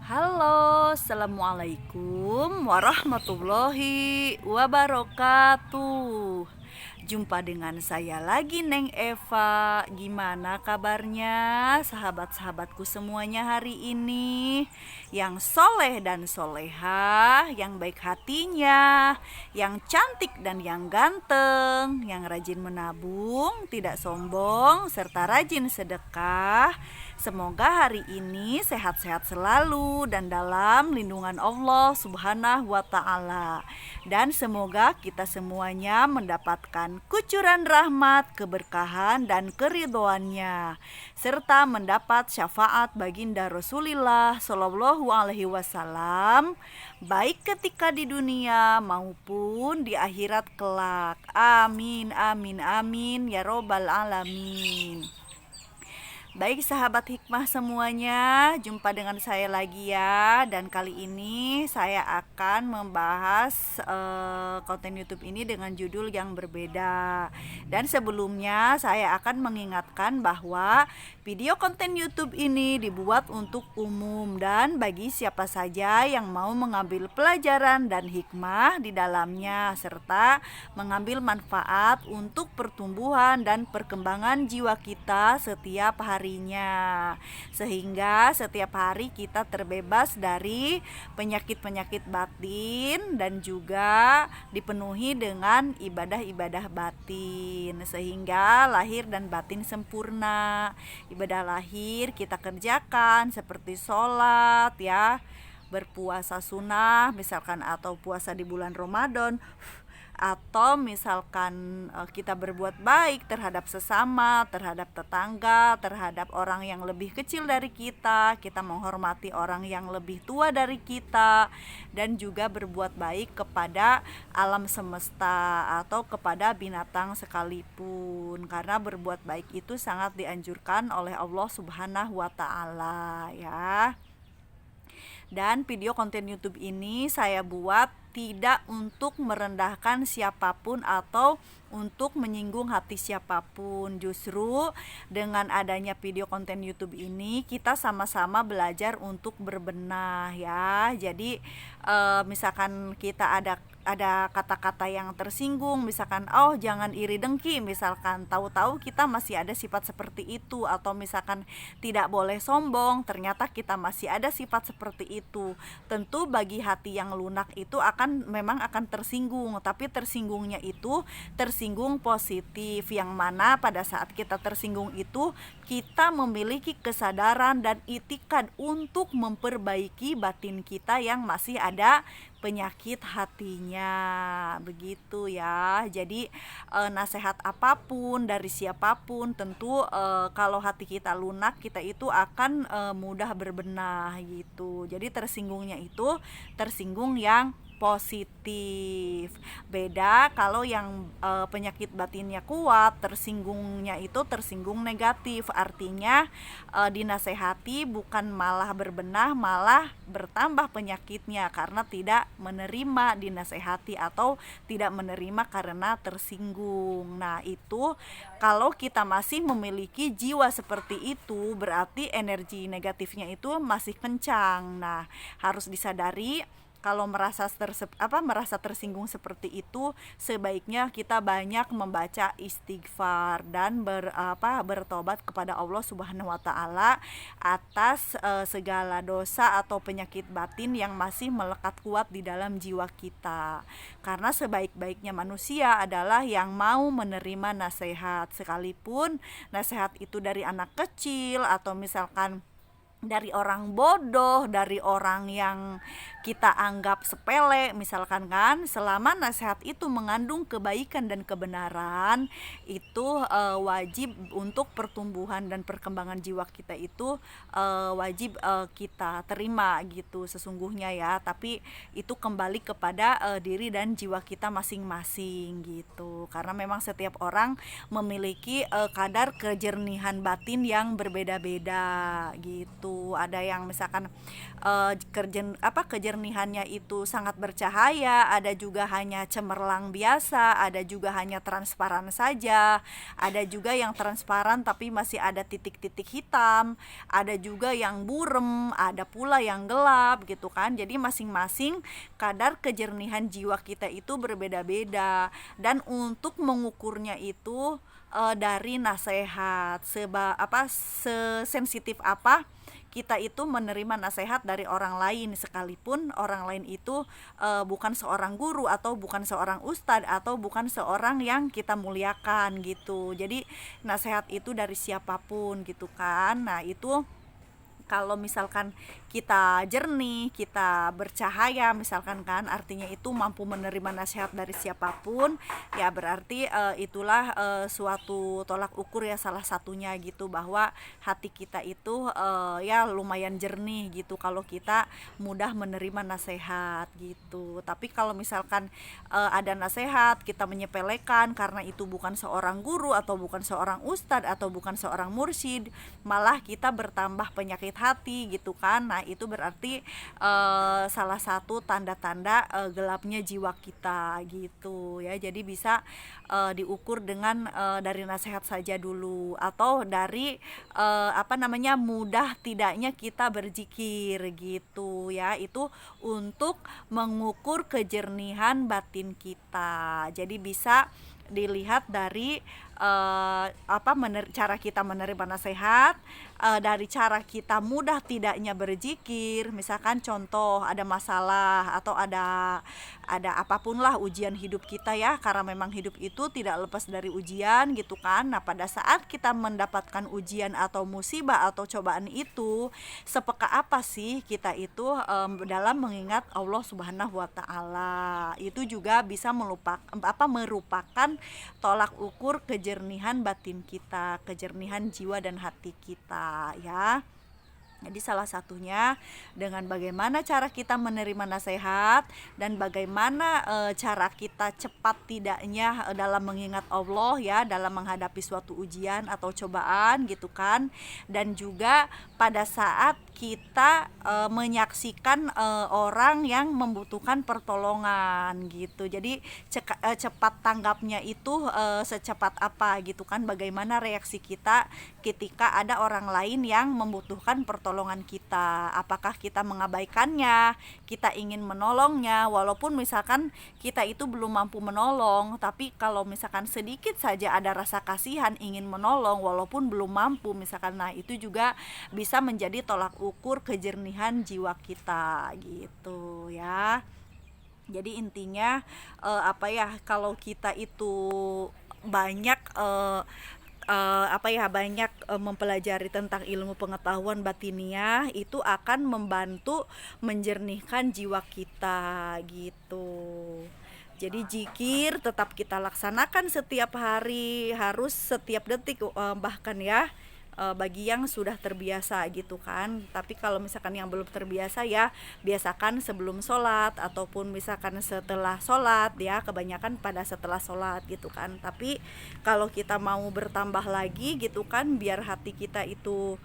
Halo, assalamualaikum warahmatullahi wabarakatuh. Jumpa dengan saya lagi, Neng Eva. Gimana kabarnya sahabat-sahabatku semuanya hari ini? Yang soleh dan soleha, yang baik hatinya, yang cantik dan yang ganteng, yang rajin menabung, tidak sombong, serta rajin sedekah. Semoga hari ini sehat-sehat selalu dan dalam lindungan Allah Subhanahu wa Ta'ala, dan semoga kita semuanya mendapatkan kucuran rahmat, keberkahan, dan keridhoannya, serta mendapat syafaat baginda Rasulullah Shallallahu Alaihi Wasallam, baik ketika di dunia maupun di akhirat kelak. Amin, amin, amin ya robbal alamin. Baik sahabat hikmah semuanya, jumpa dengan saya lagi ya. Dan kali ini saya akan membahas konten YouTube ini dengan judul yang berbeda. Dan sebelumnya saya akan mengingatkan bahwa video konten YouTube ini dibuat untuk umum dan bagi siapa saja yang mau mengambil pelajaran dan hikmah di dalamnya, serta mengambil manfaat untuk pertumbuhan dan perkembangan jiwa kita setiap harinya, sehingga setiap hari kita terbebas dari penyakit-penyakit batin dan juga dipenuhi dengan ibadah-ibadah batin, sehingga lahir dan batin sempurna. Ibadah lahir kita kerjakan seperti sholat ya, berpuasa sunnah misalkan, atau puasa di bulan Ramadan, atau misalkan kita berbuat baik terhadap sesama, terhadap tetangga, terhadap orang yang lebih kecil dari kita menghormati orang yang lebih tua dari kita, dan juga berbuat baik kepada alam semesta atau kepada binatang sekalipun, karena berbuat baik itu sangat dianjurkan oleh Allah Subhanahu wa Ta'ala ya. Dan video konten YouTube ini saya buat tidak untuk merendahkan siapapun atau untuk menyinggung hati siapapun. Justru dengan adanya video konten YouTube ini kita sama-sama belajar untuk berbenah ya. Jadi misalkan kita ada kata-kata yang tersinggung, misalkan oh jangan iri dengki, misalkan tahu-tahu kita masih ada sifat seperti itu, atau misalkan tidak boleh sombong, ternyata kita masih ada sifat seperti itu. Tentu bagi hati yang lunak itu memang akan tersinggung, tapi tersinggungnya itu tersinggung positif, yang mana pada saat kita tersinggung itu kita memiliki kesadaran dan itikad untuk memperbaiki batin kita yang masih ada penyakit hatinya, begitu ya. Jadi nasihat apapun dari siapapun, tentu kalau hati kita lunak, kita itu akan mudah berbenah gitu. Jadi tersinggungnya itu tersinggung yang positif. Beda kalau yang penyakit batinnya kuat, tersinggungnya itu tersinggung negatif. Artinya dinasehati bukan malah berbenah, malah bertambah penyakitnya karena tidak menerima dinasehati atau tidak menerima karena tersinggung. Nah, itu kalau kita masih memiliki jiwa seperti itu, berarti energi negatifnya itu masih kencang. Nah, harus disadari kalau merasa tersinggung seperti itu, sebaiknya kita banyak membaca istighfar dan bertobat kepada Allah Subhanahu wa Ta'ala atas segala dosa atau penyakit batin yang masih melekat kuat di dalam jiwa kita. Karena sebaik-baiknya manusia adalah yang mau menerima nasihat, sekalipun nasihat itu dari anak kecil atau misalkan dari orang bodoh, dari orang yang kita anggap sepele misalkan kan, selama nasihat itu mengandung kebaikan dan kebenaran, itu wajib untuk pertumbuhan dan perkembangan jiwa kita itu wajib kita terima gitu sesungguhnya ya. Tapi itu kembali kepada diri dan jiwa kita masing-masing gitu, karena memang setiap orang memiliki kadar kejernihan batin yang berbeda-beda gitu. gitu. Ada yang misalkan kejernihannya itu sangat bercahaya, ada juga hanya cemerlang biasa, ada juga hanya transparan saja, ada juga yang transparan tapi masih ada titik-titik hitam, ada juga yang burem, ada pula yang gelap gitu kan. Jadi masing-masing kadar kejernihan jiwa kita itu berbeda-beda, dan untuk mengukurnya itu dari nasihat, sesensitif apa kita itu menerima nasihat dari orang lain, sekalipun orang lain itu bukan seorang guru atau bukan seorang ustadz atau bukan seorang yang kita muliakan gitu. Jadi nasihat itu dari siapapun gitu kan. Nah itu kalau misalkan kita jernih, kita bercahaya misalkan kan, artinya itu mampu menerima nasihat dari siapapun, ya berarti itulah suatu tolak ukur ya, salah satunya gitu, bahwa hati kita itu ya lumayan jernih gitu kalau kita mudah menerima nasihat gitu. Tapi kalau misalkan ada nasihat kita menyepelekan karena itu bukan seorang guru atau bukan seorang ustadz atau bukan seorang mursyid, malah kita bertambah penyakit hati gitu kan. Nah itu berarti salah satu tanda-tanda gelapnya jiwa kita gitu ya. Jadi bisa diukur dengan dari nasihat saja dulu, atau dari mudah tidaknya kita berzikir gitu ya. Itu untuk mengukur kejernihan batin kita. Jadi bisa dilihat dari cara kita menerima nasihat, dari cara kita mudah tidaknya berzikir. Misalkan contoh ada masalah atau ada apapun lah ujian hidup kita ya, karena memang hidup itu tidak lepas dari ujian gitu kan. Nah pada saat kita mendapatkan ujian atau musibah atau cobaan itu, sepeka apa sih kita itu dalam mengingat Allah Subhanahu wa taala. Itu juga bisa merupakan tolak ukur kejernihan batin kita, kejernihan jiwa dan hati kita ya. Jadi salah satunya dengan bagaimana cara kita menerima nasihat, dan bagaimana cara kita cepat tidaknya dalam mengingat Allah ya, dalam menghadapi suatu ujian atau cobaan gitu kan. Dan juga pada saat kita menyaksikan orang yang membutuhkan pertolongan gitu. Jadi cepat tanggapnya itu secepat apa gitu kan, bagaimana reaksi kita ketika ada orang lain yang membutuhkan pertolongan kita. Apakah kita mengabaikannya, kita ingin menolongnya walaupun misalkan kita itu belum mampu menolong, tapi kalau misalkan sedikit saja ada rasa kasihan ingin menolong walaupun belum mampu misalkan, nah itu juga bisa menjadi tolak ukur kejernihan jiwa kita gitu ya. Jadi intinya kalau kita itu banyak mempelajari tentang ilmu pengetahuan batiniah, itu akan membantu menjernihkan jiwa kita gitu. Jadi zikir tetap kita laksanakan setiap hari, harus setiap detik bahkan ya, bagi yang sudah terbiasa gitu kan. Tapi kalau misalkan yang belum terbiasa ya biasakan sebelum sholat ataupun misalkan setelah sholat ya, kebanyakan pada setelah sholat gitu kan. Tapi kalau kita mau bertambah lagi gitu kan, biar hati kita itu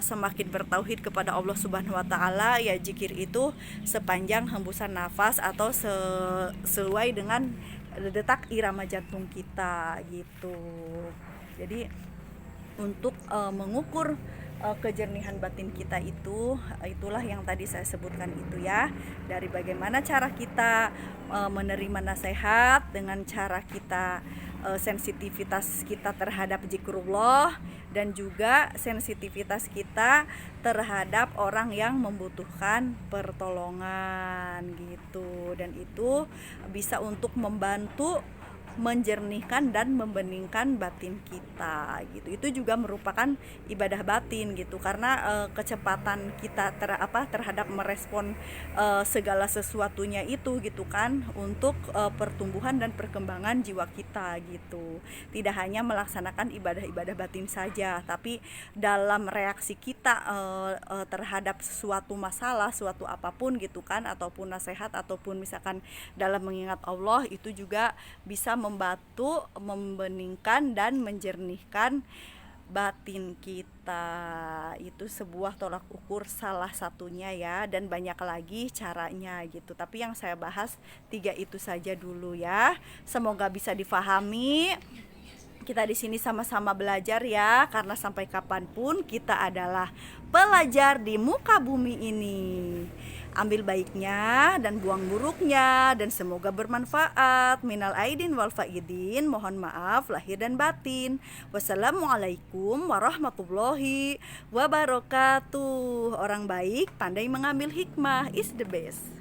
semakin bertauhid kepada Allah Subhanahu wa taala, ya zikir itu sepanjang hembusan nafas atau sesuai dengan detak irama jantung kita gitu. Jadi untuk mengukur kejernihan batin kita itu, itulah yang tadi saya sebutkan itu ya, dari bagaimana cara kita menerima nasihat, dengan cara kita sensitivitas kita terhadap zikrullah, dan juga sensitivitas kita terhadap orang yang membutuhkan pertolongan gitu. Dan itu bisa untuk membantu menjernihkan dan membeningkan batin kita gitu. Itu juga merupakan ibadah batin gitu, karena kecepatan kita terhadap merespon segala sesuatunya itu gitu kan, untuk pertumbuhan dan perkembangan jiwa kita gitu. Tidak hanya melaksanakan ibadah-ibadah batin saja, tapi dalam reaksi kita terhadap suatu masalah, suatu apapun gitu kan, ataupun nasihat ataupun misalkan dalam mengingat Allah, itu juga bisa membantu membeningkan dan menjernihkan batin kita. Itu sebuah tolak ukur salah satunya ya, dan banyak lagi caranya gitu. Tapi yang saya bahas 3 itu saja dulu ya. Semoga bisa difahami. Kita di sini sama-sama belajar ya, karena sampai kapanpun kita adalah pelajar di muka bumi ini. Ambil baiknya dan buang buruknya, dan semoga bermanfaat. Minal aidin wal faidin, mohon maaf lahir dan batin. Wassalamualaikum warahmatullahi wabarakatuh. Orang baik pandai mengambil hikmah is the best.